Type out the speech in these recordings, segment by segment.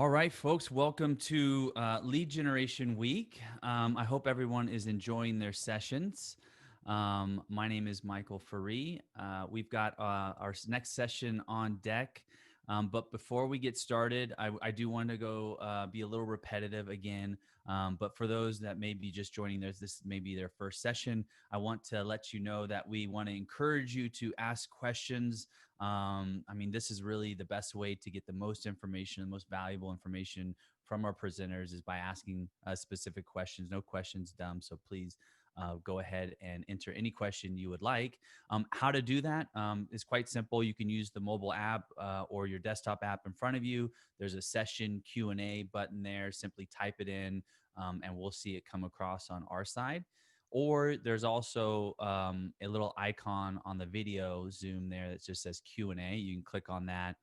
All right, folks, welcome to Lead Generation Week. I hope everyone is enjoying their sessions. My name is Michael Faree. We've got our next session on deck. But before we get started, I do want to go be a little repetitive again. But for those that may be just joining, this may be their first session. I want to let you know that we want to encourage you to ask questions. I mean, this is really the best way to get the most information, the most valuable information from our presenters is by asking specific questions. No questions dumb. So please go ahead and enter any question you would like. How to do that is quite simple. You can use the mobile app or your desktop app in front of you. There's a session Q&A button there. Simply type it in and we'll see it come across on our side. Or there's also a little icon on the video Zoom there that just says Q&A. You can click on that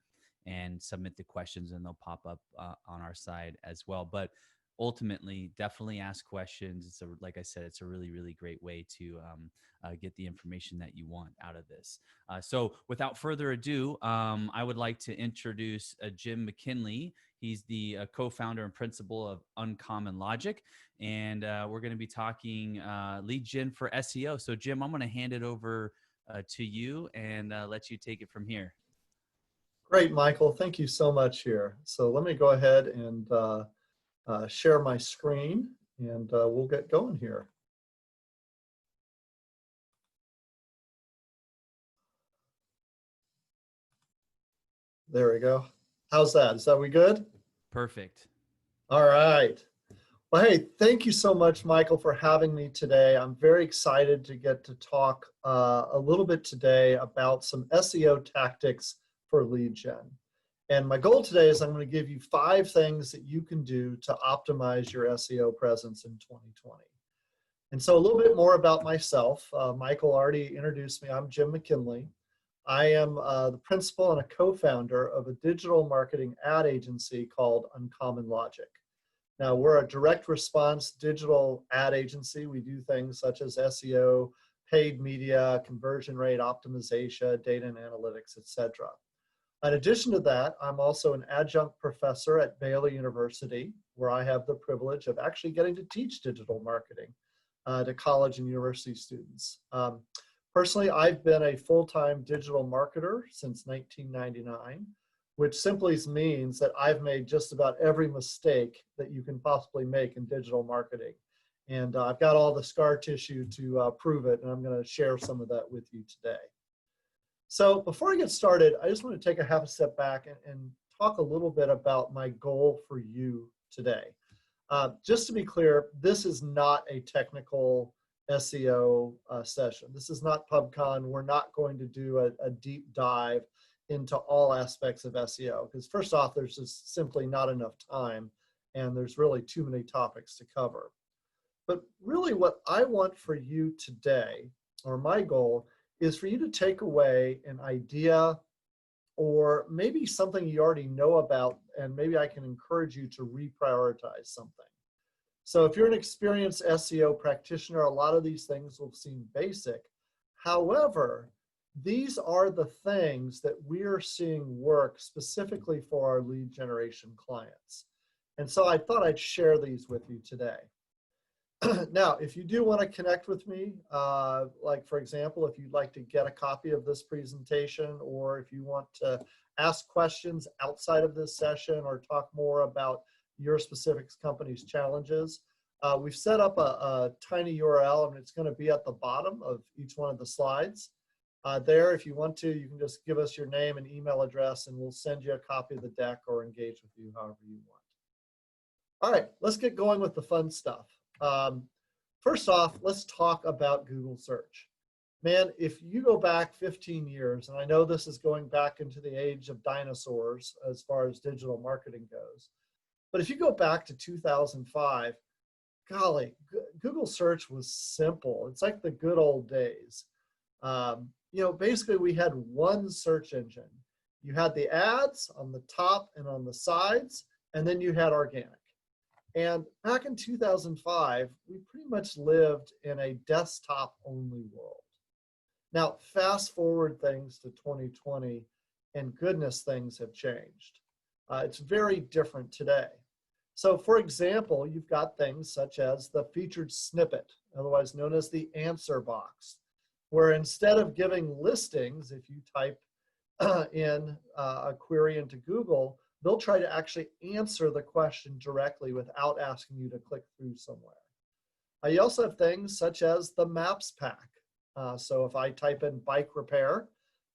and submit the questions and they'll pop up on our side as well. But ultimately, definitely ask questions. Like I said, it's a really, really great way to get the information that you want out of this. So without further ado, I would like to introduce Jim McKinley. He's the co-founder and principal of Uncommon Logic. And we're going to be talking lead gen for SEO. So Jim, I'm going to hand it over to you and let you take it from here. Great, Michael. Thank you so much here. So let me go ahead and share my screen and we'll get going here. There we go. How's that? Is that we good? Perfect. All right. Well, hey, thank you so much, Michael, for having me today. I'm very excited to get to talk a little bit today about some SEO tactics for lead gen. And my goal today is I'm going to give you 5 things that you can do to optimize your SEO presence in 2020. And so a little bit more about myself. Michael already introduced me. I'm Jim McKinley. I am the principal and a co-founder of a digital marketing ad agency called Uncommon Logic. Now, we're a direct response digital ad agency. We do things such as SEO, paid media, conversion rate optimization, data and analytics, etc. In addition to that, I'm also an adjunct professor at Baylor University, where I have the privilege of actually getting to teach digital marketing to college and university students. Personally, I've been a full-time digital marketer since 1999. Which simply means that I've made just about every mistake that you can possibly make in digital marketing. And I've got all the scar tissue to prove it, and I'm going to share some of that with you today. So before I get started, I just want to take a half a step back and talk a little bit about my goal for you today. Just to be clear, this is not a technical SEO session. This is not PubCon. We're not going to do a deep dive into all aspects of SEO, because first off, there's just simply not enough time and there's really too many topics to cover. But really what I want for you today, or my goal, is for you to take away an idea or maybe something you already know about, and maybe I can encourage you to reprioritize something. So if you're an experienced SEO practitioner, a lot of these things will seem basic. However, these are the things that we're seeing work specifically for our lead generation clients. And so I thought I'd share these with you today. Now, if you do want to connect with me, like for example, if you'd like to get a copy of this presentation, or if you want to ask questions outside of this session or talk more about your specific company's challenges, we've set up a tiny URL, and it's going to be at the bottom of each one of the slides. There, if you want to, you can just give us your name and email address, and we'll send you a copy of the deck or engage with you however you want. All right, let's get going with the fun stuff. First off, let's talk about Google search. Man, if you go back 15 years, and I know this is going back into the age of dinosaurs as far as digital marketing goes, but if you go back to 2005, golly, Google search was simple. It's like the good old days. You know, basically we had one search engine. You had the ads on the top and on the sides, and then you had organic. And back in 2005, we pretty much lived in a desktop-only world. Now, fast forward things to 2020, and goodness, things have changed. It's very different today. So for example, you've got things such as the featured snippet, otherwise known as the answer box, where instead of giving listings, if you type in a query into Google, they'll try to actually answer the question directly without asking you to click through somewhere. You also have things such as the maps pack. So if I type in bike repair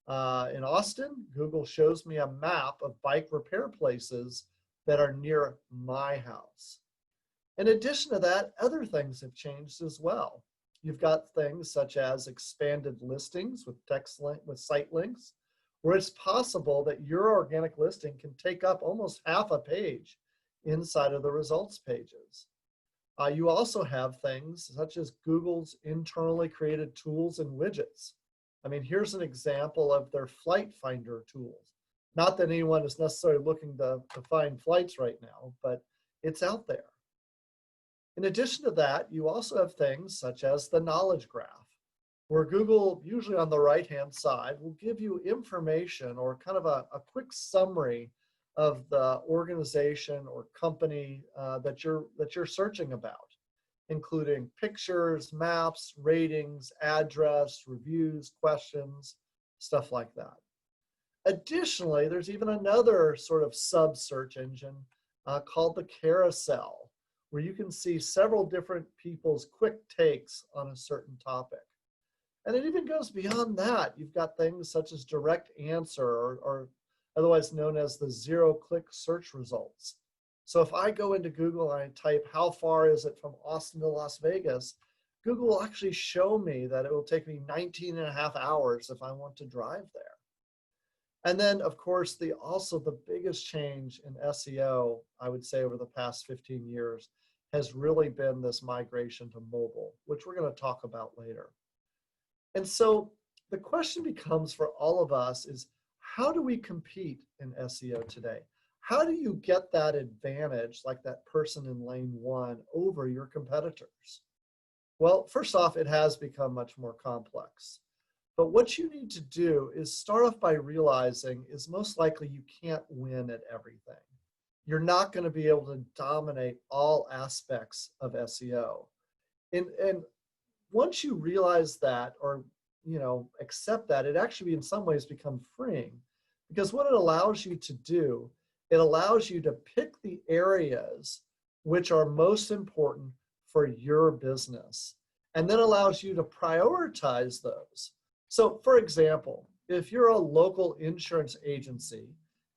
in Austin, Google shows me a map of bike repair places that are near my house. In addition to that, other things have changed as well. You've got things such as expanded listings with with site links, where it's possible that your organic listing can take up almost half a page inside of the results pages. You also have things such as Google's internally created tools and widgets. I mean, here's an example of their flight finder tools. Not that anyone is necessarily looking to find flights right now, but it's out there. In addition to that, you also have things such as the knowledge graph, where Google, usually on the right-hand side, will give you information or kind of a quick summary of the organization or company that you're searching about, including pictures, maps, ratings, address, reviews, questions, stuff like that. Additionally, there's even another sort of sub-search engine called the carousel, where you can see several different people's quick takes on a certain topic. And it even goes beyond that. You've got things such as direct answer or otherwise known as the zero-click search results. So if I go into Google and I type, how far is it from Austin to Las Vegas, Google will actually show me that it will take me 19 and a half hours if I want to drive there. And then, of course, also the biggest change in SEO, I would say, over the past 15 years has really been this migration to mobile, which we're going to talk about later. And so the question becomes for all of us is, how do we compete in SEO today? How do you get that advantage, like that person in lane 1, over your competitors? Well, first off, it has become much more complex. But what you need to do is start off by realizing is most likely you can't win at everything. You're not going to be able to dominate all aspects of SEO. And once you realize that, or accept that, it actually in some ways becomes freeing, because what it allows you to do, it allows you to pick the areas which are most important for your business, and then allows you to prioritize those. So for example, if you're a local insurance agency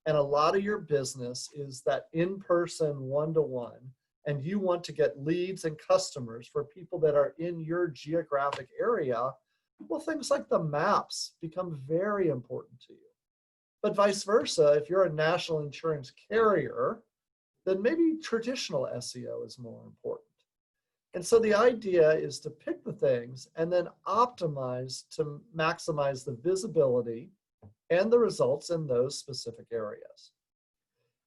and a lot of your business is that in-person one-to-one, and you want to get leads and customers for people that are in your geographic area, well, things like the maps become very important to you. But vice versa, if you're a national insurance carrier, then maybe traditional SEO is more important. And so the idea is to pick the things and then optimize to maximize the visibility and the results in those specific areas.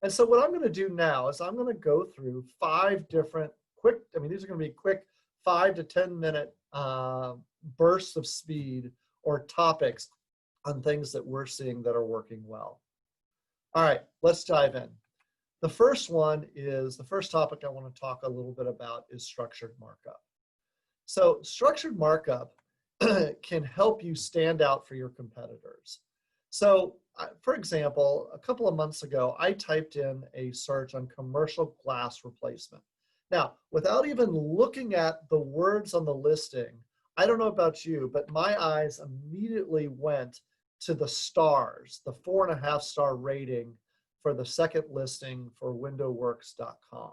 And so what I'm going to do now is I'm going to go through 5 different these are going to be quick 5 to 10 minute bursts of speed or topics on things that we're seeing that are working well. All right, let's dive in. The first topic I want to talk a little bit about is structured markup. So structured markup can help you stand out for your competitors. So for example, a couple of months ago, I typed in a search on commercial glass replacement. Now, without even looking at the words on the listing, I don't know about you, but my eyes immediately went to the stars, the 4.5 star rating for the second listing for windowworks.com.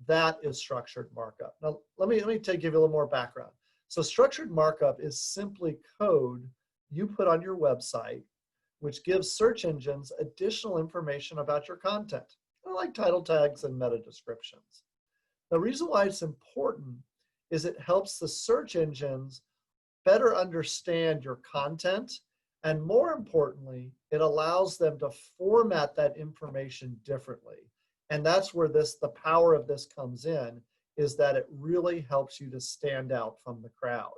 That is structured markup. Now, let me give you a little more background. So structured markup is simply code you put on your website, which gives search engines additional information about your content, like title tags and meta descriptions. The reason why it's important is it helps the search engines better understand your content, and more importantly, it allows them to format that information differently. And that's where the power of this comes in, is that it really helps you to stand out from the crowd.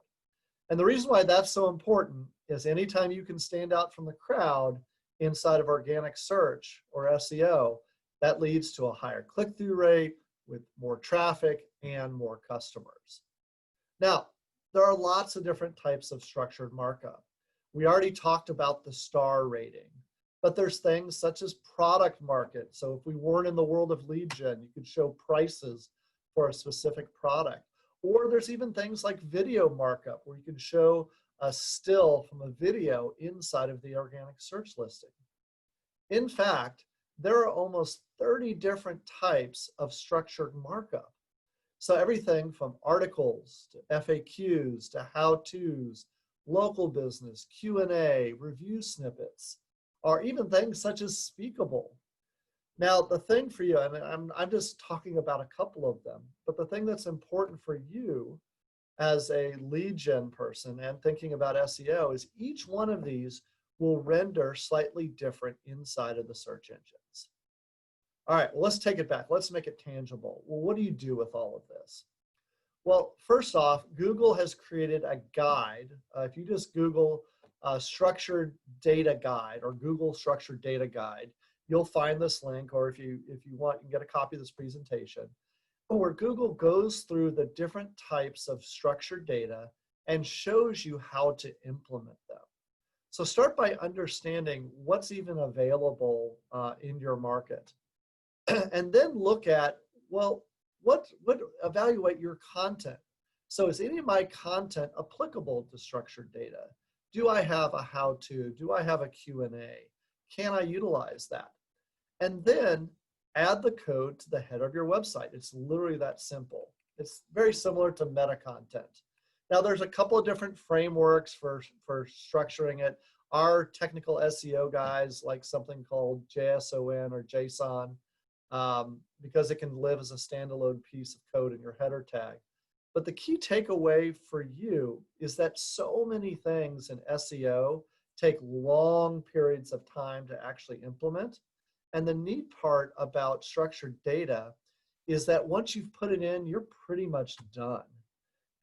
And the reason why that's so important is anytime you can stand out from the crowd, inside of organic search or SEO, that leads to a higher click-through rate with more traffic and more customers. Now, there are lots of different types of structured markup. We already talked about the star rating, but there's things such as product market. So if we weren't in the world of lead gen, you could show prices for a specific product. Or there's even things like video markup, where you can show a still from a video inside of the organic search listing. In fact, there are almost 30 different types of structured markup. So everything from articles to FAQs to how-tos, local business, Q&A, review snippets, or even things such as Speakable. Now, the thing for you, and I'm just talking about a couple of them, but the thing that's important for you as a lead gen person and thinking about SEO is each one of these will render slightly different inside of the search engines. All right, well, let's take it back. Let's make it tangible. Well, what do you do with all of this? Well, first off, Google has created a guide. If you just Google structured data guide or Google structured data guide, you'll find this link, or if you want, you can get a copy of this presentation, where Google goes through the different types of structured data and shows you how to implement them. So start by understanding what's even available in your market. And then look at, well, evaluate your content. So is any of my content applicable to structured data? Do I have a how-to? Do I have a Q&A? Can I utilize that? And then add the code to the header of your website. It's literally that simple. It's very similar to meta content. Now, there's a couple of different frameworks for structuring it. Our technical SEO guys like something called JSON or JSON because it can live as a standalone piece of code in your header tag. But the key takeaway for you is that so many things in SEO take long periods of time to actually implement. And the neat part about structured data is that once you've put it in, you're pretty much done.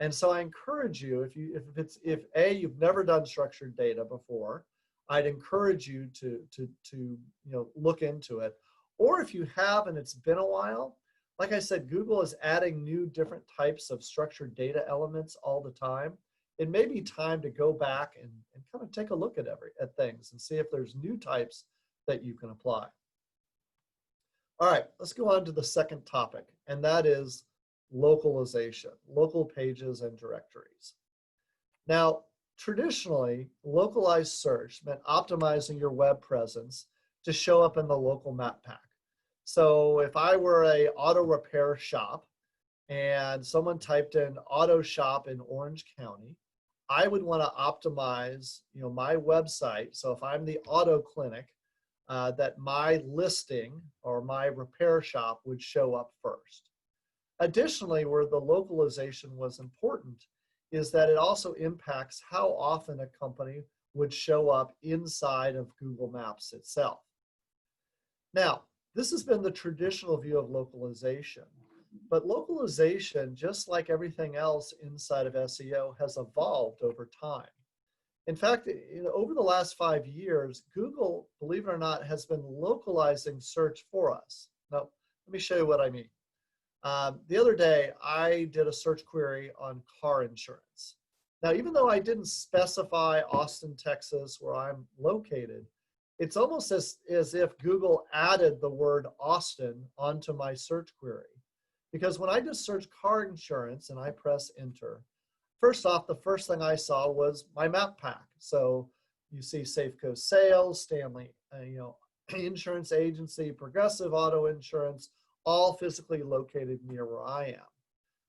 And so I encourage you, if you've never done structured data before, I'd encourage you to look into it. Or if you have and it's been a while, like I said, Google is adding new different types of structured data elements all the time. It may be time to go back and kind of take a look at things and see if there's new types that you can apply. All right, let's go on to the second topic, and that is localization, local pages and directories. Now, traditionally, localized search meant optimizing your web presence to show up in the local map pack. So if I were a auto repair shop and someone typed in auto shop in Orange County, I would want to optimize my website. So if I'm the auto clinic, that my listing or my repair shop would show up first. Additionally, where the localization was important is that it also impacts how often a company would show up inside of Google Maps itself. Now, this has been the traditional view of localization, but localization, just like everything else inside of SEO, has evolved over time. In fact, over the last 5 years, Google, believe it or not, has been localizing search for us. Now, let me show you what I mean. The other day, I did a search query on car insurance. Now, even though I didn't specify Austin, Texas, where I'm located, it's almost as if Google added the word Austin onto my search query. Because when I just search car insurance and I press enter, first off, the first thing I saw was my map pack. So you see Safeco Sales, Stanley, Insurance Agency, Progressive Auto Insurance, all physically located near where I am.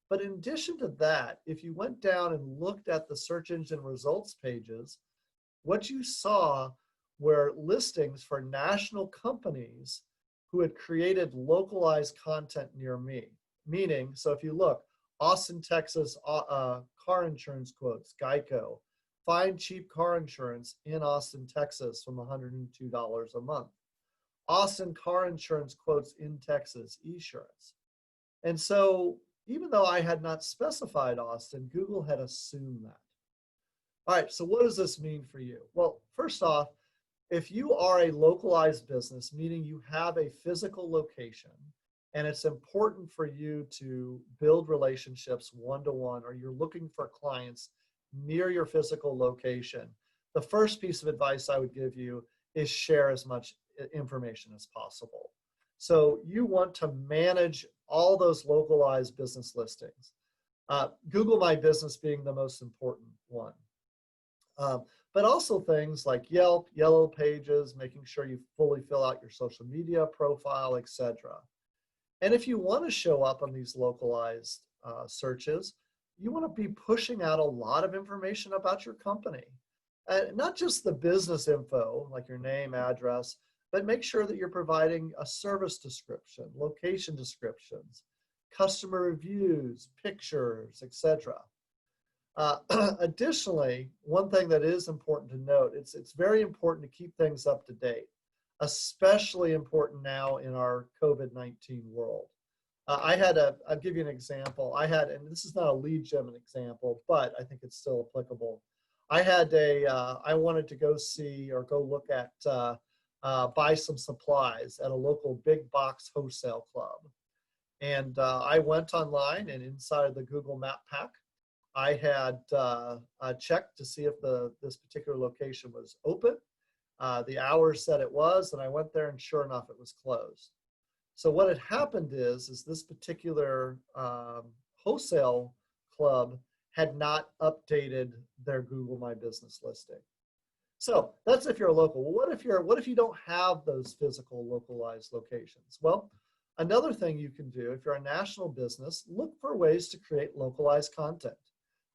But in addition to that, if you went down and looked at the search engine results pages, what you saw were listings for national companies who had created localized content near me. Meaning, so if you look, Austin, Texas, car insurance quotes, Geico, find cheap car insurance in Austin, Texas from $102 a month. Austin car insurance quotes in Texas, Esurance. And so even though I had not specified Austin, Google had assumed that. All right, so what does this mean for you? Well, first off, If you are a localized business, meaning you have a physical location, and it's important for you to build relationships one-to-one, or you're looking for clients near your physical location, the first piece of advice I would give you is share as much information as possible. So you want to manage all those localized business listings. Google My Business being the most important one. But also things like Yelp, Yellow Pages, making sure you fully fill out your social media profile, etc. And if you want to show up on these localized searches, you want to be pushing out a lot of information about your company. Not just the business info, like your name, address, but make sure that you're providing a service description, location descriptions, customer reviews, pictures, etc. Additionally, one thing that is important to note, it's very important to keep things up to date, especially important now in our COVID-19 world. I'll give you an example. And this is not a lead gen example, but I think it's still applicable. I wanted to go see or go look at, buy some supplies at a local big box wholesale club. And I went online, and inside the Google Map pack, I had checked to see if this particular location was open. The hours said it was, and I went there, and sure enough, it was closed. So what had happened is this particular wholesale club had not updated their Google My Business listing. So that's if you're a local. Well, what if you don't have those physical localized locations? Well, another thing you can do if you're a national business, look for ways to create localized content.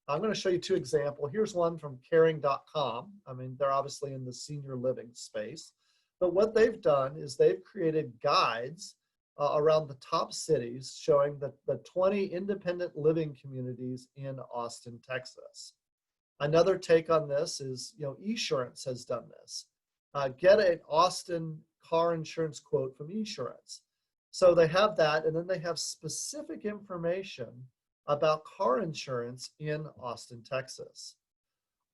I'm going to show you two examples. Here's one from caring.com. I mean, they're obviously in the senior living space, but what they've done is they've created guides around the top cities showing the 20 independent living communities in Austin, Texas. Another take on this is, Esurance has done this. Get an Austin car insurance quote from Esurance. So they have that, and then they have specific information about car insurance in Austin, Texas.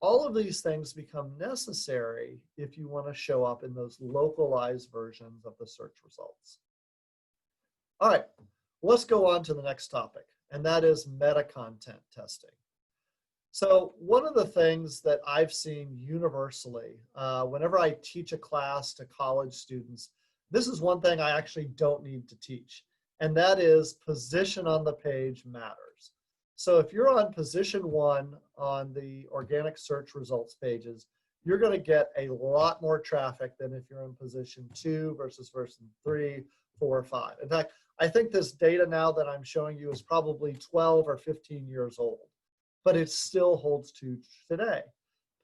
All of these things become necessary if you want to show up in those localized versions of the search results. All right, let's go on to the next topic, and that is meta content testing. So one of the things that I've seen universally, whenever I teach a class to college students, this is one thing I actually don't need to teach, and that is position on the page matters. So if you're on position 1 on the organic search results pages, you're going to get a lot more traffic than if you're in position 2 versus 3, 4, or 5. In fact, I think this data now that I'm showing you is probably 12 or 15 years old, but it still holds true today.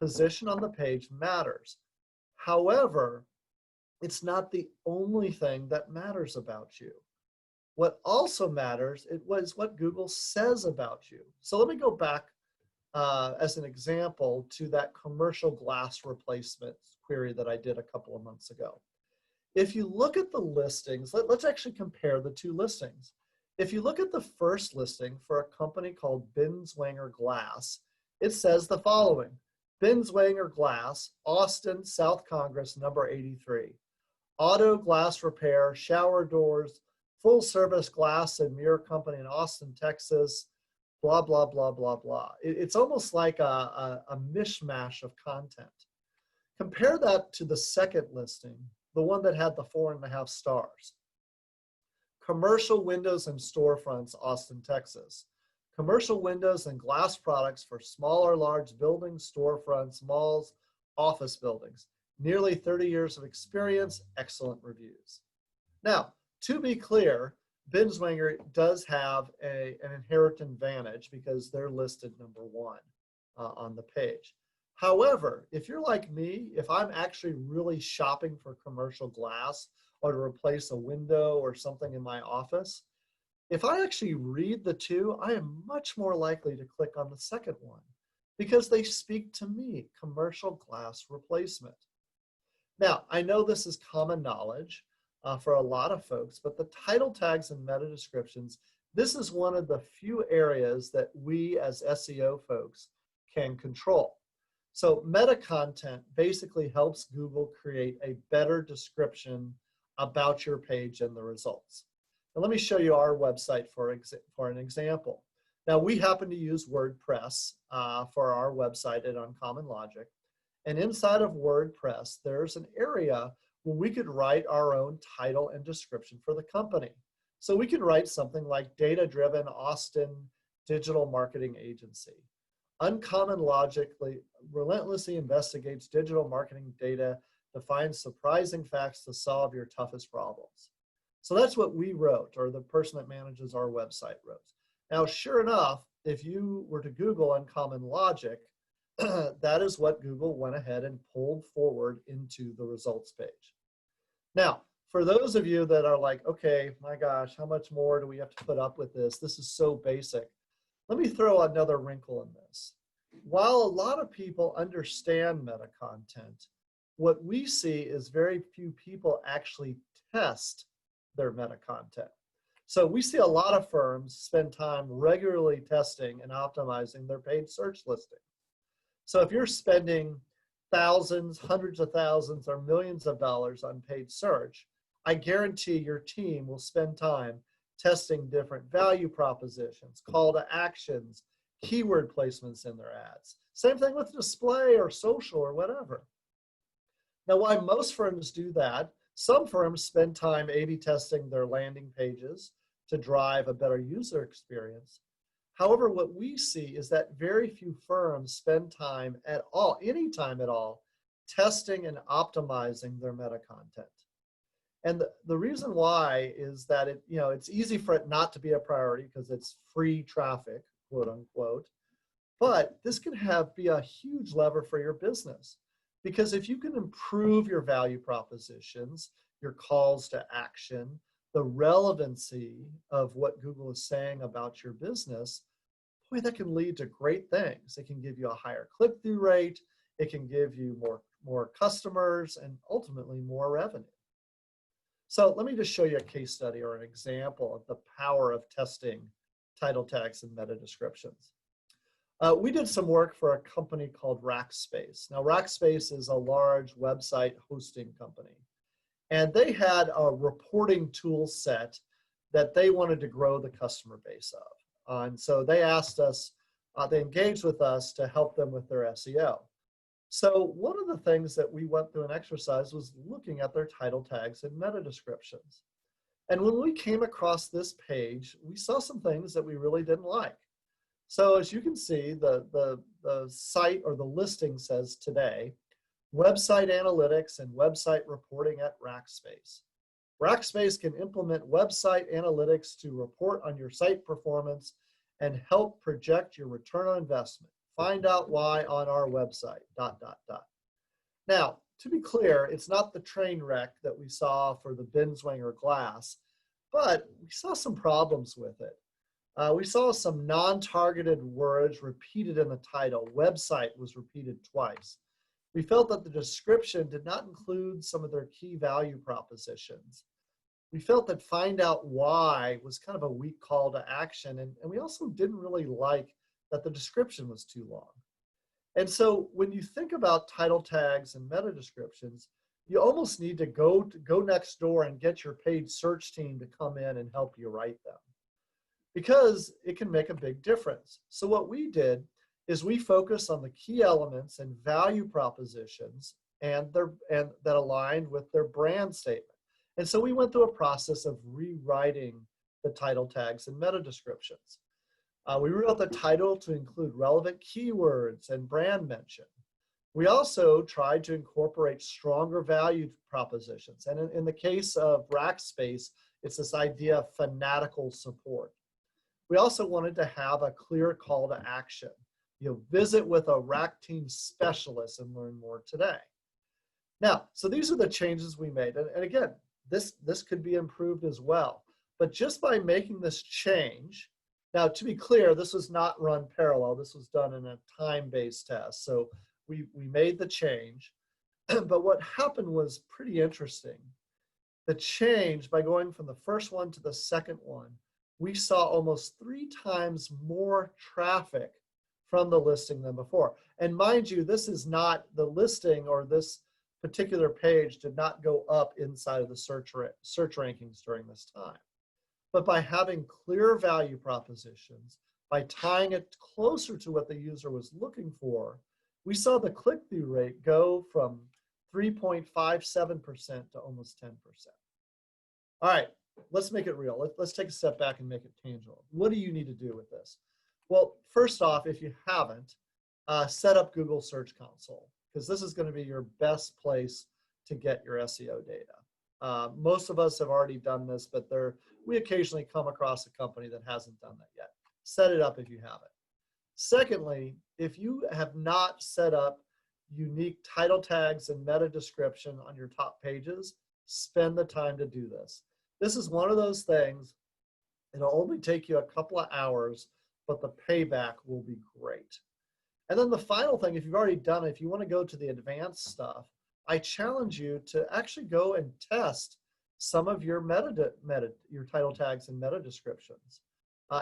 Position on the page matters. However, it's not the only thing that matters about you. What also matters is what Google says about you. So let me go back as an example to that commercial glass replacement query that I did a couple of months ago. If you look at the listings, let's actually compare the two listings. If you look at the first listing for a company called Binswanger Glass, it says the following: Binswanger Glass, Austin, South Congress, number 83. Auto glass repair, shower doors, full service glass and mirror company in Austin, Texas, blah, blah, blah, blah, blah. It's almost like a mishmash of content. Compare that to the second listing, the one that had the 4.5 stars. Commercial windows and storefronts, Austin, Texas. Commercial windows and glass products for small or large buildings, storefronts, malls, office buildings. Nearly 30 years of experience, excellent reviews. Now, to be clear, Binswanger does have an inherent advantage because they're listed number 1 on the page. However, if you're like me, if I'm actually really shopping for commercial glass or to replace a window or something in my office, if I actually read the two, I am much more likely to click on the second one because they speak to me, commercial glass replacement. Now, I know this is common knowledge for a lot of folks, but the title tags and meta descriptions, this is one of the few areas that we as SEO folks can control. So meta content basically helps Google create a better description about your page and the results. And let me show you our website for an example. Now, we happen to use WordPress for our website at Uncommon Logic. And inside of WordPress, there's an area where we could write our own title and description for the company. So we could write something like Data-Driven Austin Digital Marketing Agency. Uncommon Logically relentlessly investigates digital marketing data to find surprising facts to solve your toughest problems. So that's what we wrote, or the person that manages our website wrote. Now, sure enough, if you were to Google Uncommon Logic, that is what Google went ahead and pulled forward into the results page. Now, for those of you that are like, okay, my gosh, how much more do we have to put up with this? This is so basic. Let me throw another wrinkle in this. While a lot of people understand meta content, what we see is very few people actually test their meta content. So we see a lot of firms spend time regularly testing and optimizing their paid search listing. So if you're spending thousands, hundreds of thousands, or millions of dollars on paid search, I guarantee your team will spend time testing different value propositions, call to actions, keyword placements in their ads. Same thing with display or social or whatever. Now, why most firms do that, some firms spend time A/B testing their landing pages to drive a better user experience. However, what we see is that very few firms spend time at all, any time at all, testing and optimizing their meta content. And the reason why is that it's easy for it not to be a priority because it's free traffic, quote unquote. But this can be a huge lever for your business. Because if you can improve your value propositions, your calls to action, the relevancy of what Google is saying about your business, boy, that can lead to great things. It can give you a higher click-through rate. It can give you more customers and ultimately more revenue. So let me just show you a case study or an example of the power of testing title tags and meta descriptions. We did some work for a company called Rackspace. Now, Rackspace is a large website hosting company. And they had a reporting tool set that they wanted to grow the customer base of. And so they asked us, they engaged with us to help them with their SEO. So one of the things that we went through an exercise was looking at their title tags and meta descriptions. And when we came across this page, we saw some things that we really didn't like. So as you can see, the site or the listing says today, website analytics and website reporting at Rackspace. Rackspace can implement website analytics to report on your site performance and help project your return on investment. Find out why on our website, ... Now, to be clear, it's not the train wreck that we saw for the Binswanger glass, but we saw some problems with it. We saw some non-targeted words repeated in the title. Website was repeated twice. We felt that the description did not include some of their key value propositions. We felt that find out why was kind of a weak call to action, and we also didn't really like that the description was too long. And so when you think about title tags and meta descriptions, you almost need to go next door and get your paid search team to come in and help you write them, because it can make a big difference. So what we did is we focused on the key elements and value propositions and that aligned with their brand statement. And so we went through a process of rewriting the title tags and meta descriptions. We rewrote the title to include relevant keywords and brand mention. We also tried to incorporate stronger value propositions. And in the case of Rackspace, it's this idea of fanatical support. We also wanted to have a clear call to action. Visit with a Rack team specialist and learn more today. Now, so these are the changes we made. And again, this could be improved as well. But just by making this change, now to be clear, this was not run parallel. This was done in a time-based test. So we made the change. But what happened was pretty interesting. The change, by going from the first one to the second one, we saw almost 3 times more traffic from the listing than before. And mind you, this is not the listing, or this particular page did not go up inside of the search rankings during this time. But by having clear value propositions, by tying it closer to what the user was looking for, we saw the click-through rate go from 3.57% to almost 10%. All right, let's make it real. Let's take a step back and make it tangible. What do you need to do with this? Well, first off, if you haven't, set up Google Search Console, because this is going to be your best place to get your SEO data. Most of us have already done this, but we occasionally come across a company that hasn't done that yet. Set it up if you haven't. Secondly, if you have not set up unique title tags and meta description on your top pages, spend the time to do this. This is one of those things, it'll only take you a couple of hours, but the payback will be great. And then the final thing, if you've already done it, if you want to go to the advanced stuff, I challenge you to actually go and test some of your your title tags and meta descriptions.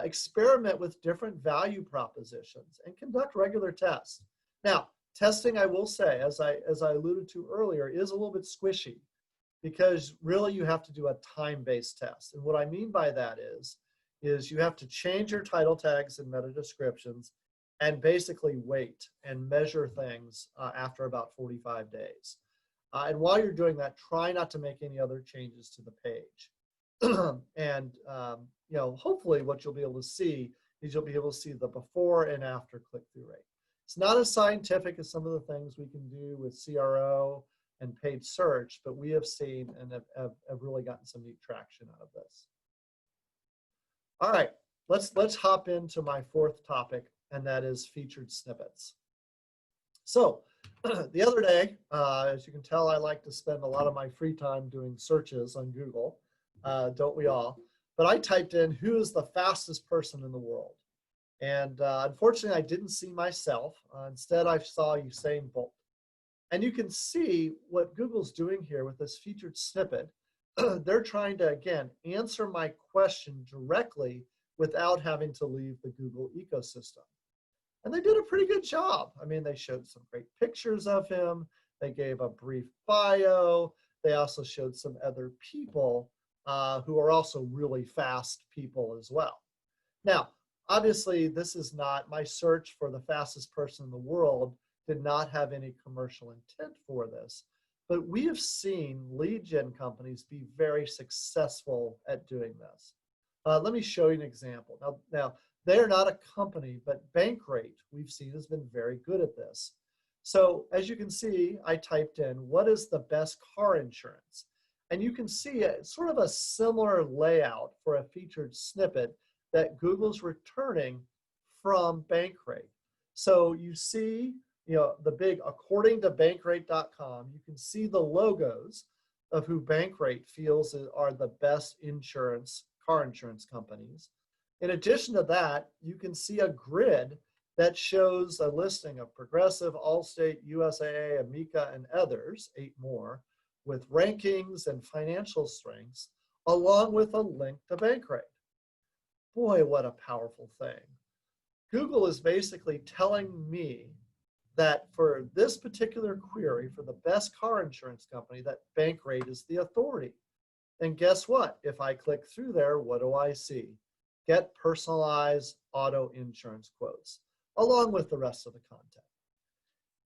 Experiment with different value propositions and conduct regular tests. Now, testing, I will say, as I alluded to earlier, is a little bit squishy, because really you have to do a time-based test. And what I mean by that is you have to change your title tags and meta descriptions and basically wait and measure things after about 45 days. And while you're doing that, try not to make any other changes to the page. And hopefully what you'll be able to see is you'll be able to see the before and after click-through rate. It's not as scientific as some of the things we can do with CRO and paid search, but we have seen and have really gotten some neat traction out of this. All right, let's hop into my fourth topic, and that is featured snippets. So the other day, as you can tell, I like to spend a lot of my free time doing searches on Google, don't we all? But I typed in, who is the fastest person in the world? And unfortunately, I didn't see myself. Instead, I saw Usain Bolt. And you can see what Google's doing here with this featured snippet. They're trying to, again, answer my question directly without having to leave the Google ecosystem. And they did a pretty good job. I mean, they showed some great pictures of him. They gave a brief bio. They also showed some other people who are also really fast people as well. Now, obviously, this is not my search for the fastest person in the world, did not have any commercial intent for this. But we have seen lead gen companies be very successful at doing this. Let me show you an example. Now, they are not a company, but Bankrate, we've seen, has been very good at this. So as you can see, I typed in, what is the best car insurance? And you can see sort of a similar layout for a featured snippet that Google's returning from Bankrate. So you see, the big, according to bankrate.com, you can see the logos of who Bankrate feels are the best car insurance companies. In addition to that, you can see a grid that shows a listing of Progressive, Allstate, USAA, Amica, and others, 8 more, with rankings and financial strengths, along with a link to Bankrate. Boy, what a powerful thing. Google is basically telling me that for this particular query, for the best car insurance company, that Bankrate is the authority. And guess what? If I click through there, what do I see? Get personalized auto insurance quotes, along with the rest of the content.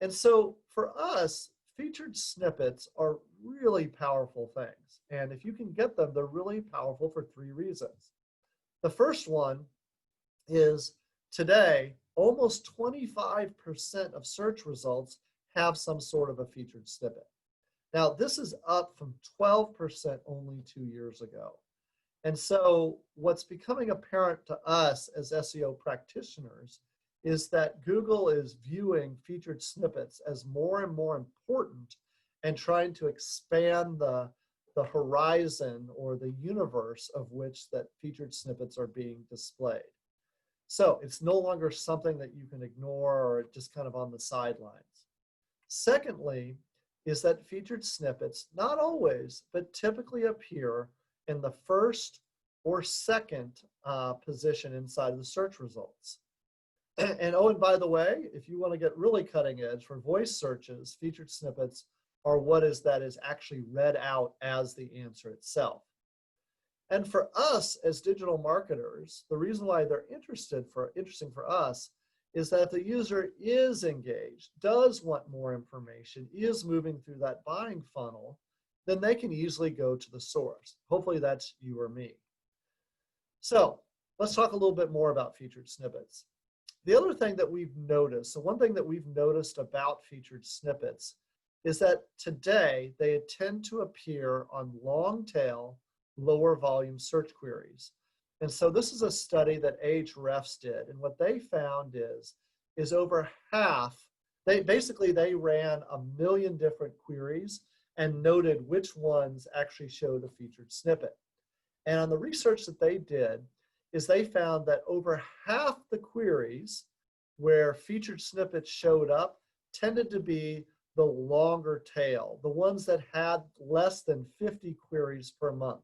And so for us, featured snippets are really powerful things. And if you can get them, they're really powerful for 3 reasons. The first one is today, almost 25% of search results have some sort of a featured snippet. Now, this is up from 12% only 2 years ago. And so what's becoming apparent to us as SEO practitioners is that Google is viewing featured snippets as more and more important and trying to expand the horizon or the universe of which that featured snippets are being displayed. So it's no longer something that you can ignore or just kind of on the sidelines. Secondly, is that featured snippets, not always, but typically appear in the first or second position inside of the search results. And oh, and by the way, if you want to get really cutting edge for voice searches, featured snippets are what is actually read out as the answer itself. And for us as digital marketers, the reason why they're interesting for us is that if the user is engaged, does want more information, is moving through that buying funnel, then they can easily go to the source. Hopefully that's you or me. So let's talk a little bit more about featured snippets. The other thing that we've noticed, so one thing that we've noticed about featured snippets is that today they tend to appear on long tail, lower volume search queries. And so this is a study that Ahrefs did. And what they found is over half, they ran 1 million different queries and noted which ones actually showed a featured snippet. And on the research that they did, is they found that over half the queries where featured snippets showed up tended to be the longer tail, the ones that had less than 50 queries per month.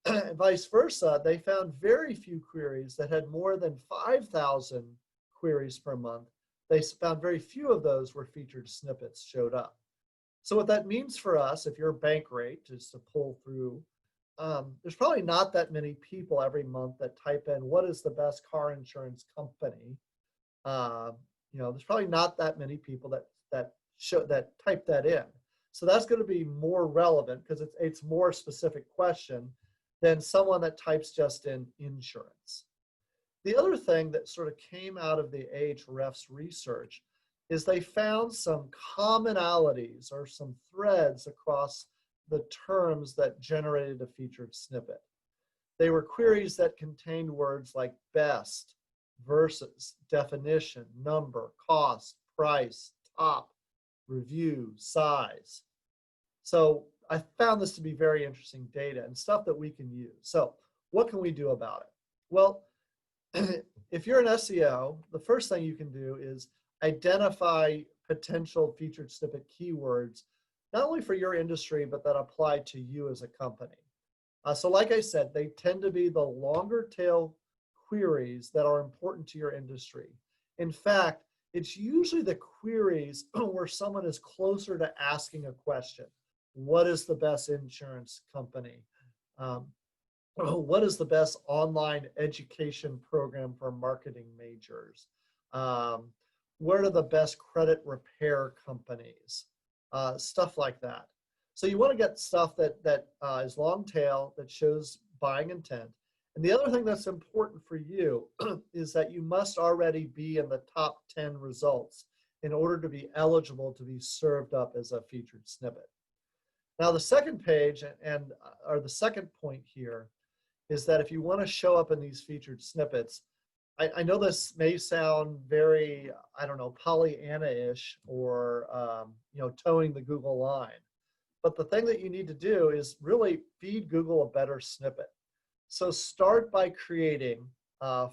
And vice versa, they found very few queries that had more than 5,000 queries per month. They found very few of those where featured snippets showed up. So what that means for us, if your bank rate is to pull through, there's probably not that many people every month that type in what is the best car insurance company. There's probably not that many people that type that in. So that's going to be more relevant because it's more specific question than someone that types just in insurance. The other thing that sort of came out of the Ahrefs research is they found some commonalities or some threads across the terms that generated a featured snippet. They were queries that contained words like best, versus, definition, number, cost, price, top, review, size. So I found this to be very interesting data and stuff that we can use. So what can we do about it? Well, if you're an SEO, the first thing you can do is identify potential featured snippet keywords, not only for your industry, but that apply to you as a company. So like I said, they tend to be the longer tail queries that are important to your industry. In fact, it's usually the queries where someone is closer to asking a question. What is the best insurance company? What is the best online education program for marketing majors? What are the best credit repair companies? Stuff like that. So you want to get stuff that is long tail, that shows buying intent. And the other thing that's important for you is that you must already be in the top 10 results in order to be eligible to be served up as a featured snippet. Now the second page, or the second point here, is that if you want to show up in these featured snippets, I know this may sound very, Pollyanna-ish or, towing the Google line. But the thing that you need to do is really feed Google a better snippet. So start by creating,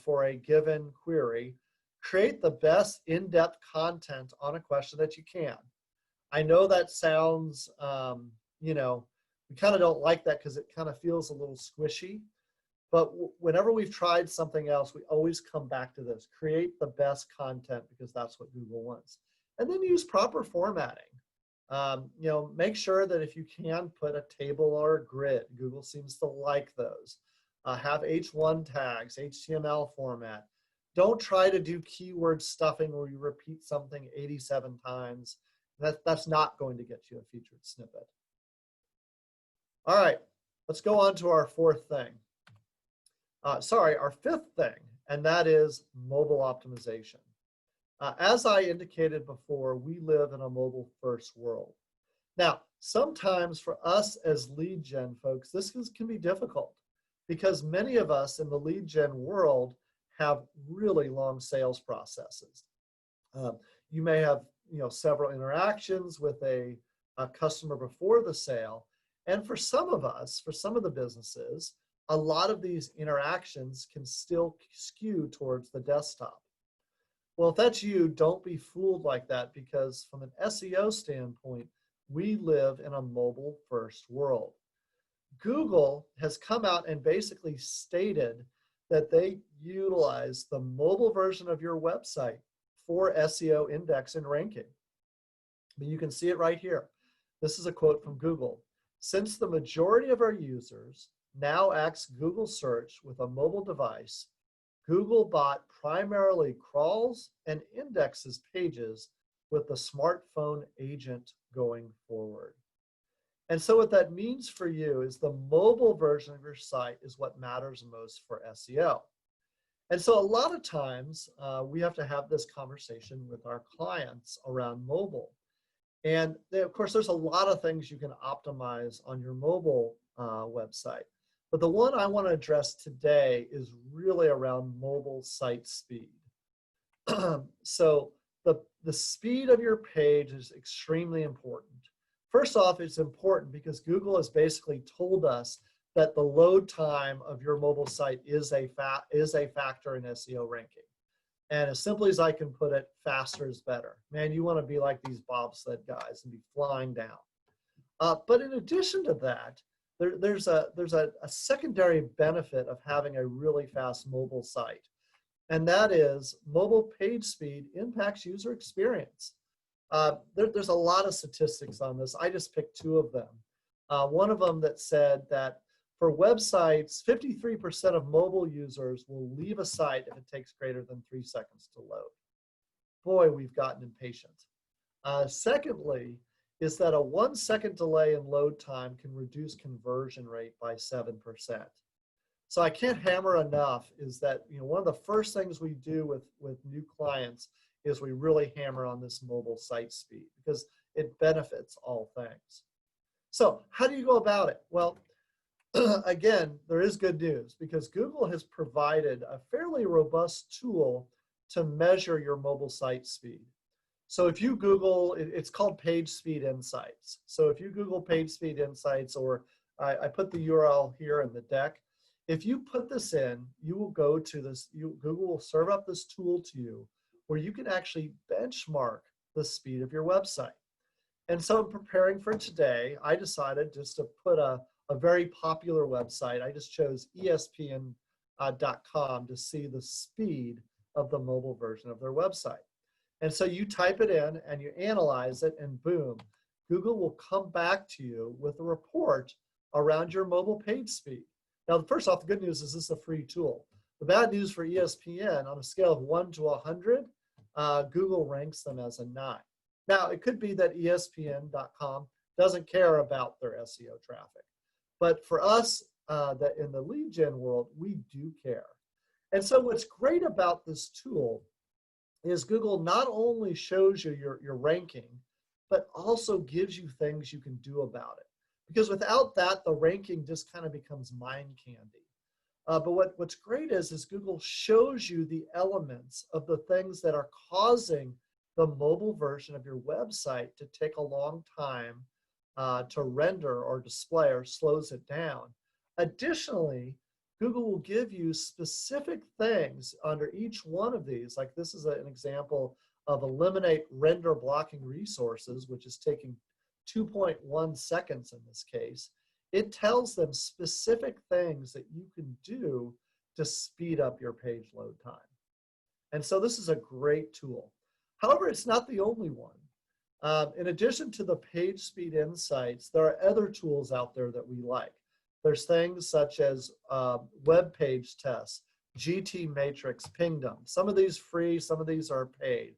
for a given query, create the best in-depth content on a question that you can. I know that sounds, we kind of don't like that because it kind of feels a little squishy. But whenever we've tried something else, we always come back to this. Create the best content because that's what Google wants. And then use proper formatting. Make sure that if you can put a table or a grid, Google seems to like those. Have H1 tags, HTML format. Don't try to do keyword stuffing where you repeat something 87 times. That's not going to get you a featured snippet. All right, let's go on to our fourth thing. Our fifth thing, and that is mobile optimization. As I indicated before, we live in a mobile-first world. Now, sometimes for us as lead gen folks, this can be difficult because many of us in the lead gen world have really long sales processes. You may have several interactions with a customer before the sale, and for some of us, for some of the businesses, a lot of these interactions can still skew towards the desktop. Well, if that's you, don't be fooled like that because from an SEO standpoint, we live in a mobile-first world. Google has come out and basically stated that they utilize the mobile version of your website for SEO index and ranking. But you can see it right here. This is a quote from Google. Since the majority of our users now access Google search with a mobile device, Googlebot primarily crawls and indexes pages with the smartphone agent going forward. And so what that means for you is the mobile version of your site is what matters most for SEO. And so a lot of times we have to have this conversation with our clients around mobile. And of course, there's a lot of things you can optimize on your mobile website. But the one I want to address today is really around mobile site speed. So the speed of your page is extremely important. First off, it's important because Google has basically told us that the load time of your mobile site is a factor in SEO ranking. And as simply as I can put it, faster is better. Man, you want to be like these bobsled guys and be flying down. But in addition to that, there's a secondary benefit of having a really fast mobile site. And that is mobile page speed impacts user experience. There's a lot of statistics on this. I just picked two of them. One of them that said that for websites, 53% of mobile users will leave a site if it takes greater than 3 seconds to load. Boy, we've gotten impatient. Secondly, is that a 1 second delay in load time can reduce conversion rate by 7%. So I can't hammer enough is that one of the first things we do with new clients is we really hammer on this mobile site speed because it benefits all things. So how do you go about it? Well, again, there is good news because Google has provided a fairly robust tool to measure your mobile site speed. So if you Google, it's called Page Speed Insights. So if you Google Page Speed Insights, or I put the URL here in the deck, if you put this in, you will go to this, Google will serve up this tool to you where you can actually benchmark the speed of your website. And so in preparing for today, I decided just to put a very popular website. I just chose ESPN.com to see the speed of the mobile version of their website. And so you type it in and you analyze it and boom, Google will come back to you with a report around your mobile page speed. Now, first off, the good news is this is a free tool. The bad news for ESPN, on a scale of 1 to 100, Google ranks them as a 9. Now, it could be that ESPN.com doesn't care about their SEO traffic. But for us, that in the lead gen world, we do care. And so what's great about this tool is Google not only shows you your ranking, but also gives you things you can do about it. Because without that, the ranking just kind of becomes mind candy. But what's great is Google shows you the elements of the things that are causing the mobile version of your website to take a long time to render or display, or slows it down. Additionally, Google will give you specific things under each one of these. Like this is an example of eliminate render blocking resources, which is taking 2.1 seconds in this case. It tells them specific things that you can do to speed up your page load time. And so this is a great tool. However, it's not the only one. In addition to the page speed insights, there are other tools out there that we like. There's things such as web page tests, GT Matrix, Pingdom. Some of these free, some of these are paid.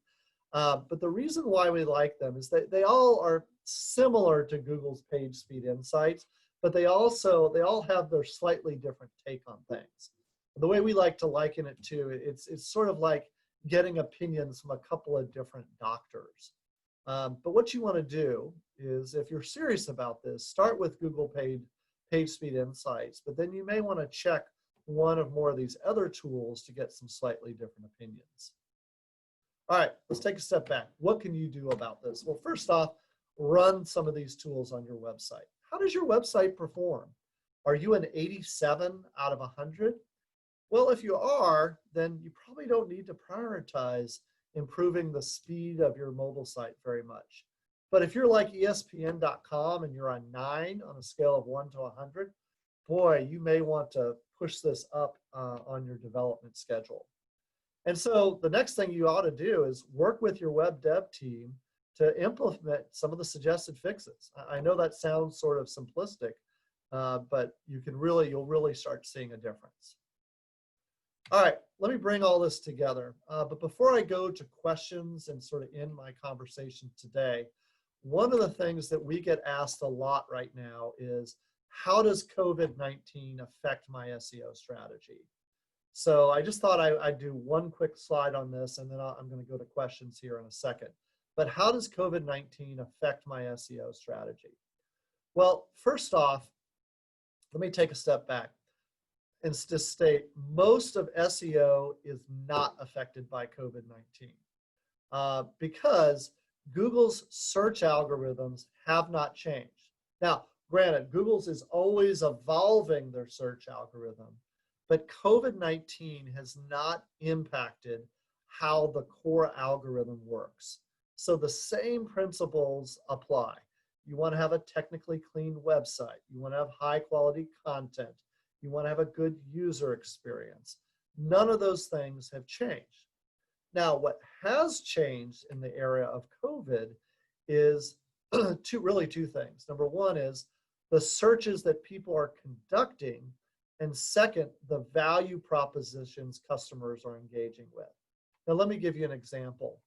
But the reason why we like them is that they all are similar to Google's page speed insights, but they all have their slightly different take on things. The way we like to liken it to, it's sort of like getting opinions from a couple of different doctors. But what you want to do is, if you're serious about this, start with Google Page Speed Insights, but then you may want to check one of more of these other tools to get some slightly different opinions. All right, let's take a step back. What can you do about this? Well, first off, run some of these tools on your website. How does your website perform? Are you an 87 out of 100? Well, if you are, then you probably don't need to prioritize improving the speed of your mobile site very much. But if you're like ESPN.com and you're on 9 on a scale of 1 to 100, boy, you may want to push this up on your development schedule. And so the next thing you ought to do is work with your web dev team to implement some of the suggested fixes. I know that sounds sort of simplistic, but you'll really start seeing a difference. All right, let me bring all this together. But before I go to questions and sort of end my conversation today, one of the things that we get asked a lot right now is, how does COVID-19 affect my SEO strategy? So I just thought I'd do one quick slide on this, and then I'm going to go to questions here in a second. But how does COVID-19 affect my SEO strategy? Well, first off, let me take a step back and just state most of SEO is not affected by COVID-19 because Google's search algorithms have not changed. Now, granted, Google's is always evolving their search algorithm, but COVID-19 has not impacted how the core algorithm works. So the same principles apply. You want to have a technically clean website. You want to have high quality content. You want to have a good user experience. None of those things have changed. Now, what has changed in the area of COVID is two things. Number one is the searches that people are conducting, and second, the value propositions customers are engaging with. Now, let me give you an example.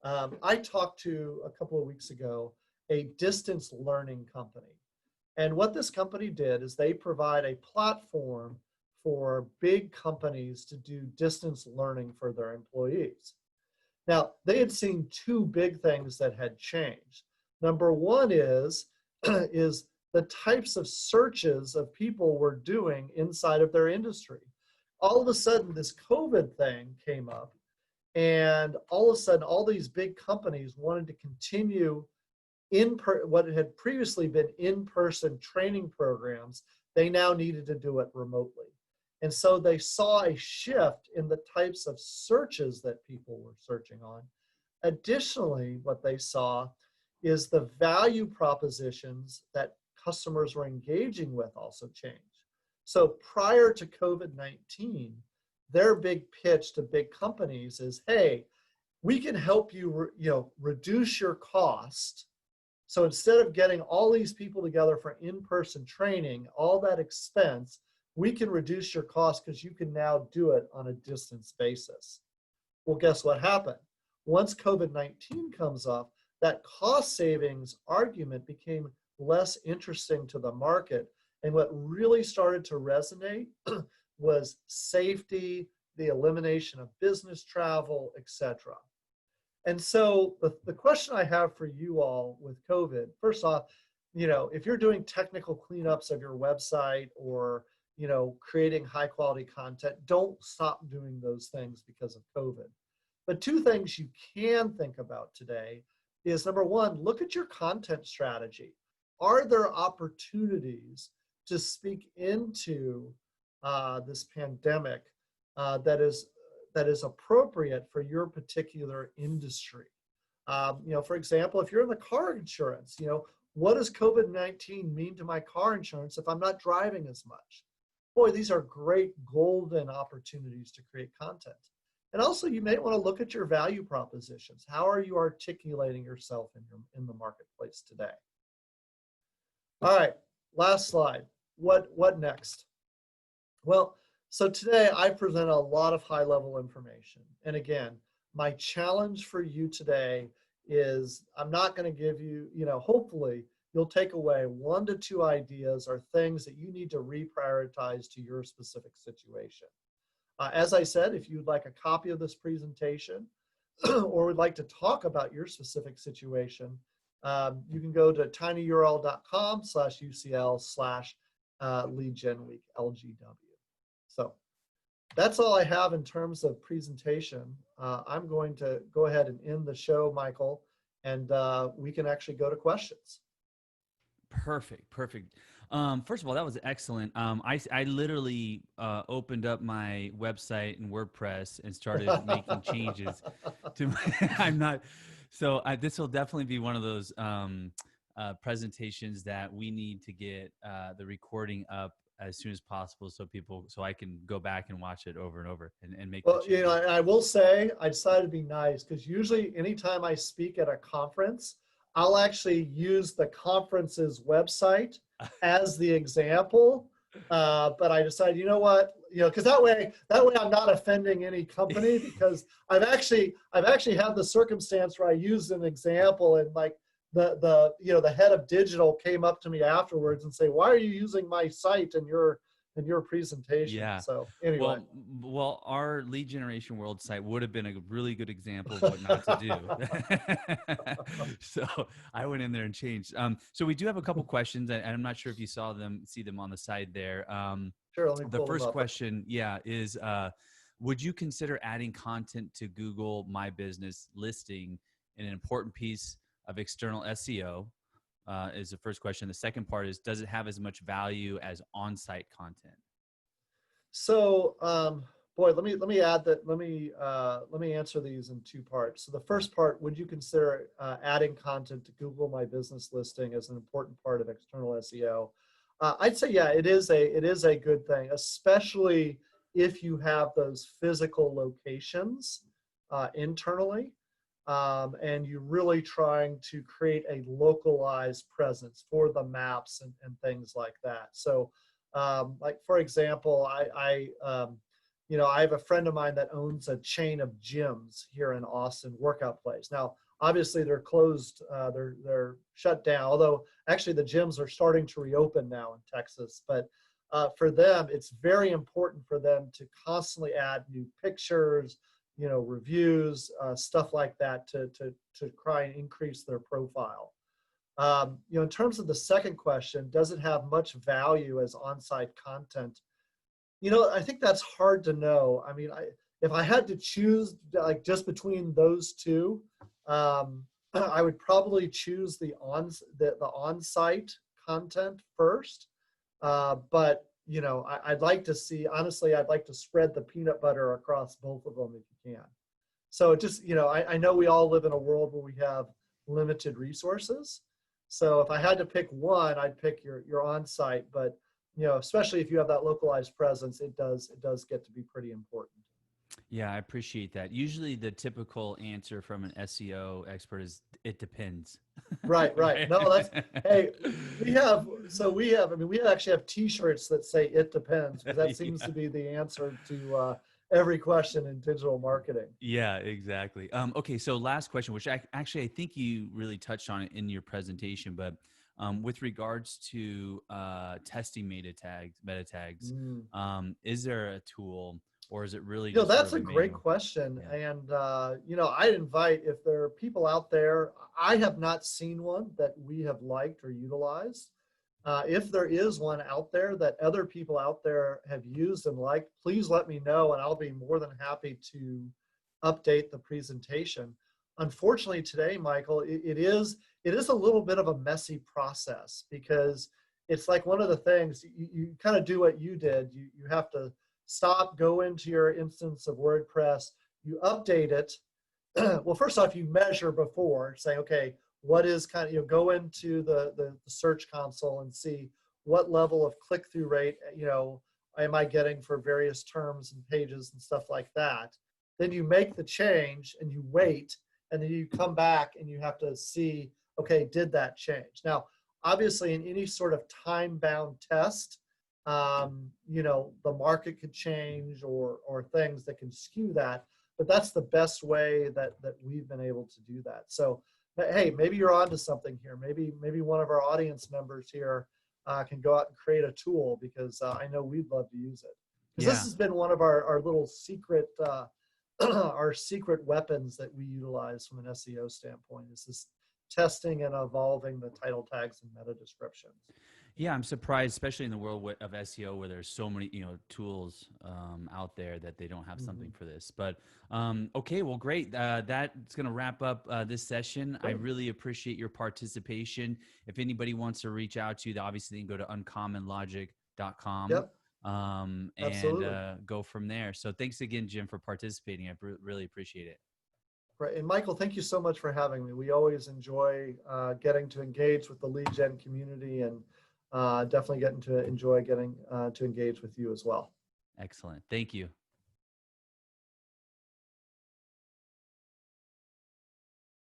I talked to, a couple of weeks ago, a distance learning company. And what this company did is they provide a platform for big companies to do distance learning for their employees. Now, they had seen two big things that had changed. Number one is the types of searches of people were doing inside of their industry. All of a sudden, this COVID thing came up, and all of a sudden, all these big companies wanted to continue what had previously been in-person training programs. They now needed to do it remotely. And so they saw a shift in the types of searches that people were searching on. Additionally, what they saw is the value propositions that customers were engaging with also changed. So prior to COVID-19, their big pitch to big companies is, hey, we can help you, reduce your cost. So instead of getting all these people together for in-person training, all that expense, we can reduce your cost because you can now do it on a distance basis. Well, guess what happened? Once COVID-19 comes up, that cost savings argument became less interesting to the market. And what really started to resonate was safety, the elimination of business travel, etc. And so the question I have for you all with COVID, first off, if you're doing technical cleanups of your website or, creating high quality content, don't stop doing those things because of COVID. But two things you can think about today is, number one, look at your content strategy. Are there opportunities to speak into this pandemic that is appropriate for your particular industry? For example, if you're in the car insurance, what does COVID-19 mean to my car insurance if I'm not driving as much? Boy, these are great golden opportunities to create content. And also, you may want to look at your value propositions. How are you articulating yourself in the marketplace today? All right, last slide. What next? Well, so today I present a lot of high-level information. And again, my challenge for you today is I'm not going to give you, hopefully you'll take away 1 to 2 ideas or things that you need to reprioritize to your specific situation. As I said, if you'd like a copy of this presentation or would like to talk about your specific situation, you can go to tinyurl.com/UCL/lead gen week, LGW. So that's all I have in terms of presentation. I'm going to go ahead and end the show, Michael, and we can actually go to questions. Perfect. First of all, that was excellent. I literally opened up my website in WordPress and started making changes to my, this will definitely be one of those presentations that we need to get the recording up as soon as possible, so I can go back and watch it over and over and make the Well, changes. I will say I decided to be nice because usually anytime I speak at a conference, I'll actually use the conference's website as the example. But I decided, you know what, because that way I'm not offending any company, because I've actually had the circumstance where I used an example, and like the head of digital came up to me afterwards and say, why are you using my site in your presentation? Yeah. So anyway. Well, our lead generation world site would have been a really good example of what not to do. So I went in there and changed. So we do have a couple questions, and I'm not sure if you see them on the side there. Sure, let me The pull them first up. question, is would you consider adding content to Google My Business listing in an important piece of external SEO? Is the first question. The second part is, does it have as much value as on-site content? So, boy, let me add that. Let me answer these in two parts. So the first part, would you consider adding content to Google My Business listing as an important part of external SEO? I'd say, yeah, it is a good thing, especially if you have those physical locations internally. And you're really trying to create a localized presence for the maps and things like that. So, like for example, I have a friend of mine that owns a chain of gyms here in Austin, workout place. Now, obviously, they're closed, they're shut down. Although actually, the gyms are starting to reopen now in Texas. But for them, it's very important for them to constantly add new pictures, reviews, stuff like that to try and increase their profile. In terms of the second question, does it have much value as on-site content? I think that's hard to know. I mean, if I had to choose like just between those two, I would probably choose the on-site content first. But I'd like to see, honestly, I'd like to spread the peanut butter across both of them if you can. So just, I know we all live in a world where we have limited resources. So if I had to pick one, I'd pick your on-site, but especially if you have that localized presence, it does get to be pretty important. Yeah, I appreciate that. Usually the typical answer from an SEO expert is it depends. Right. Right? No, hey, we actually have t-shirts that say it depends, because that seems to be the answer to every question in digital marketing. Yeah, exactly. Okay, so last question, which I think you really touched on it in your presentation, but with regards to testing meta tags, is there a tool, or is it really just that's sort a of great question. Yeah. And I'd invite, if there are people out there, I have not seen one that we have liked or utilized. If there is one out there that other people out there have used and liked, please let me know, and I'll be more than happy to update the presentation. Unfortunately today, Michael, it is a little bit of a messy process, because it's like one of the things, you kind of do what you did. You have to stop, go into your instance of WordPress, you update it. Well, first off, you measure before, say, okay, what is go into the search console and see what level of click-through rate, am I getting for various terms and pages and stuff like that. Then you make the change and you wait, and then you come back and you have to see, okay, did that change? Now, obviously in any sort of time-bound test, the market could change or things that can skew that, but that's the best way that we've been able to do that. So, hey, maybe you're onto something here. Maybe one of our audience members here can go out and create a tool, because I know we'd love to use it. Because this has been one of our little secret, our secret weapons that we utilize from an SEO standpoint, is this testing and evolving the title tags and meta descriptions. Yeah, I'm surprised, especially in the world of SEO, where there's so many tools out there, that they don't have something for this. But okay, well, great. That's going to wrap up this session. Great. I really appreciate your participation. If anybody wants to reach out to you, obviously they can go to uncommonlogic.com. Yep. And go from there. So thanks again, Jim, for participating. I really appreciate it. Right. And Michael, thank you so much for having me. We always enjoy getting to engage with the lead gen community, and definitely getting to enjoy getting to engage with you as well. Excellent. Thank you.